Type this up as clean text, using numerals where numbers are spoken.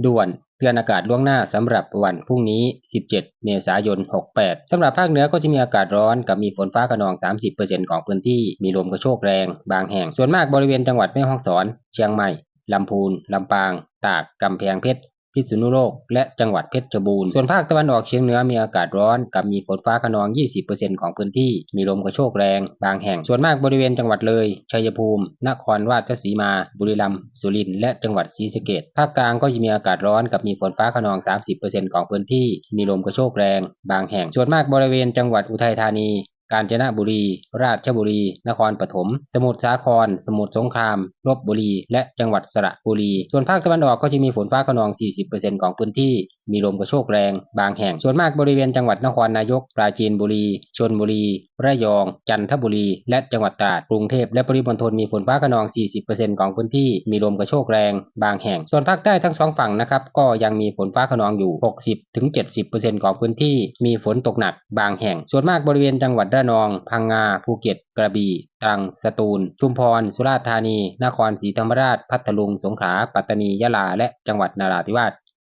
ด่วนเตือนอากาศล่วงหน้าสำหรับวันพรุ่งนี้ 17 เมษายน 68 สำหรับภาคเหนือก็จะมีอากาศร้อนกับมีฝนฟ้าคะนอง 30% ของพื้นที่มีลมกระโชกแรงบางแห่งส่วนมากบริเวณจังหวัดแม่ฮ่องสอนเชียงใหม่ลำพูนลำปางตากกำแพงเพชรพิษณุโลกและจังหวัดเพชรบูรณ์ส่วนภาคตะวันออกเฉียงเหนือมีอากาศร้อนกับมีฝนฟ้าคะนอง 20% ของพื้นที่มีลมกระโชกแรงบางแห่งส่วนมากบริเวณจังหวัดเลยชัยภูมินครราชสีมาบุรีรัมย์สุรินทร์และจังหวัดศรีสะเกษภาคกลางก็จะมีอากาศร้อนกับมีฝนฟ้าคะนอง 30% ของพื้นที่มีลมกระโชกแรงบางแห่งส่วนมากบริเวณจังหวัดอุทัยธานีกาญจนบุรีราชบุรีนครปฐมสมุทรสาครสมุทรสงครามลพบุรีและจังหวัดสระบุรีส่วนภาคตะวันออกก็จะมีฝนฟ้าคะนอง 40% ของพื้นที่มีลมกระโชกแรงบางแห่งส่วนมากบริเวณจังหวัดนครนายกปราจีนบุรีชลบุรีระยองจันทบุรีและจังหวัดตราดกรุงเทพและปริมณฑลมีฝนฟ้าคะนอง 40% ของพื้นที่มีลมกระโชกแรงบางแห่งส่วนภาคใต้ทั้งสองฝั่งนะครับก็ยังมีฝนฟ้าคะนองอยู่ 60-70% ของพื้นที่มีฝนตกหนักบางแห่งส่วนมากบริเวณจังหวัดระนองพังงาภูเก็ตกระบี่ตรังสตูลชุมพรสุราษฎร์ธานีนครศรีธรรมราชพัทลุงสงขลาปัตตานียะลาและจังหวัดนราธิวาส